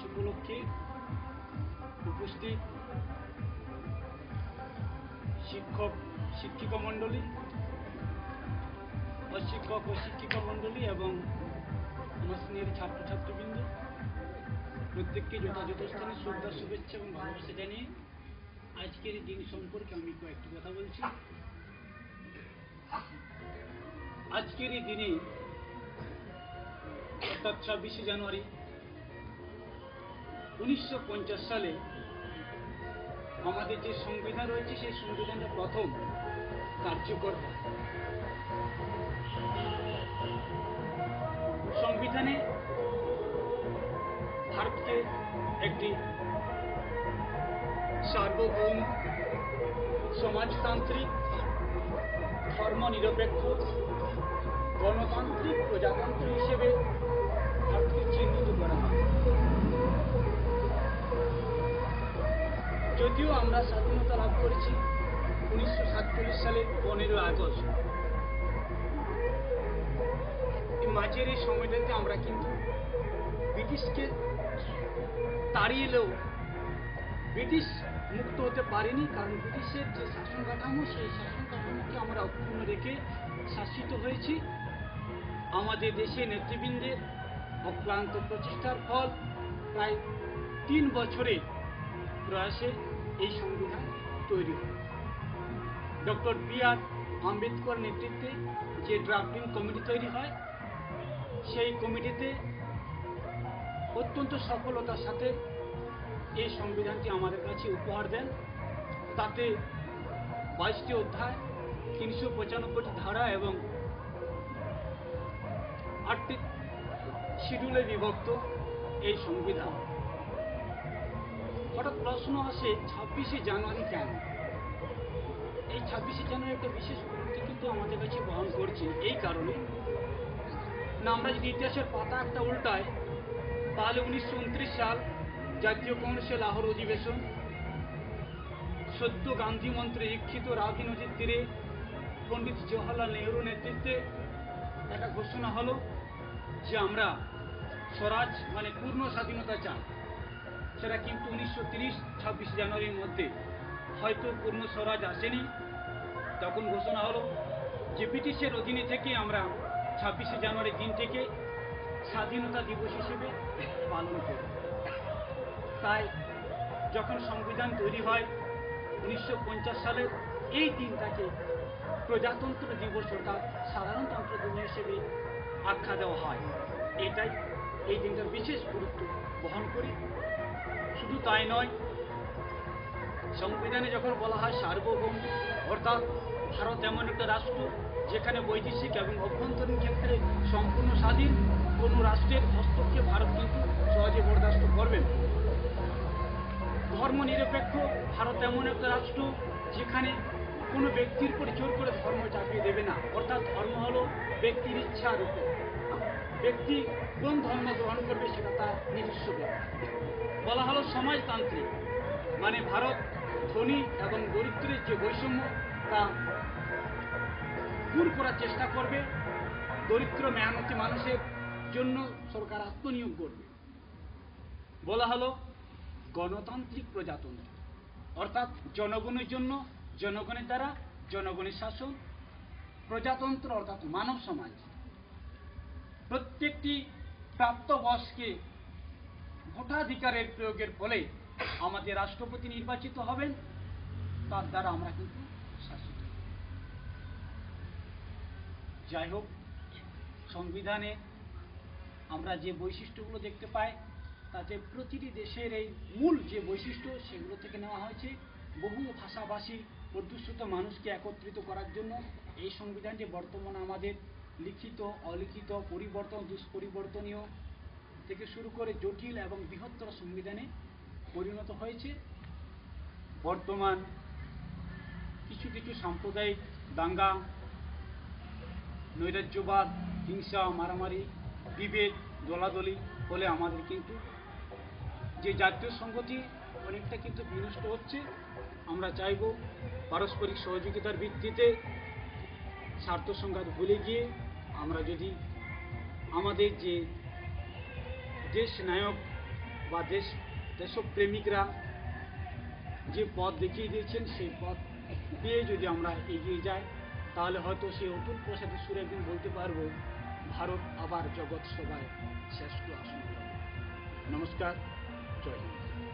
উপলক্ষে উপস্থিত শিক্ষক শিক্ষিকা মণ্ডলী, অশিক্ষক ও শিক্ষিকা মণ্ডলী এবং আমার স্নেহের ছাত্রছাত্রীবৃন্দ, প্রত্যেককে যথাযথ স্থানে শ্রদ্ধা, শুভেচ্ছা এবং ভালোবাসা জানিয়ে আজকের দিন সম্পর্কে আমি কয়েকটি কথা বলছি। আজকের এই দিনে অর্থাৎ 26শে জানুয়ারি 1950 সালে আমাদের যে সংবিধান রয়েছে সেই সংবিধানটা প্রথম কার্যকর হয়। সংবিধানে ভারতকে একটি সার্বভৌম, সমাজতান্ত্রিক, ধর্মনিরপেক্ষ, গণতান্ত্রিক প্রজাতন্ত্র হিসেবে ভারতকে চিহ্নিত করা হয়। যদিও আমরা স্বাধীনতা লাভ করেছি 1947 সালের 15 আগস্ট, মাঝের এই সময়টাতে আমরা কিন্তু ব্রিটিশকে তাড়িয়েলেও ব্রিটিশ মুক্ত হতে পারিনি, কারণ ব্রিটিশের যে শাসন কাঠামো সেই শাসন কাঠামোকে আমরা অক্ষুণ্ণ রেখে শাসিত হয়েছি। আমাদের দেশে নেতৃবৃন্দের অক্লান্ত প্রচেষ্টার ফল প্রায় 3 বছরের প্রয়াসে এই সংবিধান তৈরি হয়। Doctor B.R.. আম্বেদকর নেতৃত্বে যে ড্রাফটিং কমিটি তৈরি হয়, সেই কমিটিতে অত্যন্ত সফলতার সাথে এই সংবিধানটি আমাদের কাছে উপহার দেন। তাতে 22টি অধ্যায়, 395টি ধারা এবং 8টি শিডিউলে বিভক্ত এই সংবিধান। হঠাৎ প্রশ্ন আসে 26শে জানুয়ারি কেন? এই 26শে জানুয়ারি একটা বিশেষ গুরুত্ব কিন্তু আমাদের কাছে বহন করছে এই কারণে না, আমরা যদি ইতিহাসের পাতা একটা উল্টাই তাহলে 1929 সাল জাতীয় কংগ্রেসের লাহোর অধিবেশন, সদ্য গান্ধী মন্ত্রে দীক্ষিত রাবি নদীর তীরে পণ্ডিত জওহরলাল নেহরু নেতৃত্বে একটা ঘোষণা হলো যে আমরা স্বরাজ মানে পূর্ণ স্বাধীনতা চাই। সেটা কিন্তু 1930 26 জানুয়ারির মধ্যে হয়তো পূর্ণ স্বরাজ আসেনি। তখন ঘোষণা হলো যে ব্রিটিশের অধীনে থেকে আমরা 26শে জানুয়ারি দিনটিকে স্বাধীনতা দিবস হিসেবে পালন করি। তাই যখন সংবিধান তৈরি হয় 1950 সালে, এই দিনটাকে প্রজাতন্ত্র দিবস অর্থাৎ সাধারণতন্ত্র দিবস হিসেবে আখ্যা দেওয়া হয়। এটাই এই দিনটার বিশেষ গুরুত্ব বহন করি। শুধু তাই নয়, সংবিধানে যখন বলা হয় সার্বভৌম, অর্থাৎ ভারত এমন একটা রাষ্ট্র যেখানে বৈদেশিক এবং অভ্যন্তরীণ ক্ষেত্রে সম্পূর্ণ স্বাধীন, কোনো রাষ্ট্রের হস্তক্ষেপ ভারত কিন্তু সহজে বরদাস্ত করবে না। ধর্মনিরপেক্ষ ভারত এমন একটা রাষ্ট্র যেখানে কোনো ব্যক্তির উপর জোর করে ধর্ম চাপিয়ে দেবে না, অর্থাৎ ধর্ম হলো ব্যক্তির ইচ্ছার উপর। ব্যক্তি কোন ধর্ম গ্রহণ করবে সেটা তার নিজস্ব ব্যাপার। বলা হলো সমাজতান্ত্রিক, মানে ভারত ধনী এবং দরিদ্রের যে বৈষম্য তা দূর করার চেষ্টা করবে। দরিদ্র মেহনতি মানুষের জন্য সরকার আত্মনিয়োগ করবে। বলা হলো গণতান্ত্রিক প্রজাতন্ত্র, অর্থাৎ জনগণের জন্য, জনগণের দ্বারা, জনগণের শাসন। প্রজাতন্ত্র অর্থাৎ মানব সমাজ। প্রত্যেকটি প্রাপ্তবয়স্কে ভোটাধিকারের প্রয়োগের ফলে আমাদের রাষ্ট্রপতি নির্বাচিত হবেন, তার দ্বারা আমরা কিন্তু শাসিত। যাই হোক, সংবিধানে আমরা যে বৈশিষ্ট্যগুলো দেখতে পাই তাতে প্রতিটি দেশের এই মূল যে বৈশিষ্ট্য সেগুলো থেকে নেওয়া হয়েছে। বহু ভাষাভাষী অধ্যুষিত মানুষকে একত্রিত করার জন্য এই সংবিধানটি বর্তমানে আমাদের লিখিত, অলিখিত, পরিবর্তন, দুষ্পরিবর্তনীয় থেকে শুরু করে জটিল এবং বৃহত্তর সংবিধানে পরিণত হয়েছে। বর্তমান কিছু কিছু সাম্প্রদায়িক দাঙ্গা, নৈরাজ্যবাদ, হিংসা, মারামারি, বিভেদ, দলাদলি ফলে আমাদের কিন্তু যে জাতীয় সংহতি অনেকটা কিন্তু বিনষ্ট হচ্ছে। আমরা চাইব পারস্পরিক সহযোগিতার ভিত্তিতে স্বার্থ সংঘাত ভুলে গিয়ে আমরা যদি আমাদের যে দেশ নায়ক বা দেশপ্রেমিকরা যে পথ দেখিয়ে দিয়েছেন সেই পথ পেয়ে যদি আমরা এগিয়ে যাই তাহলে হয়তো সেই অতুল প্রসাদের সুরে একদিন বলতে পারবো ভারত আবার জগৎ সভায় শ্রেষ্ঠ আসন পাবে। নমস্কার, জয় হিন্দ।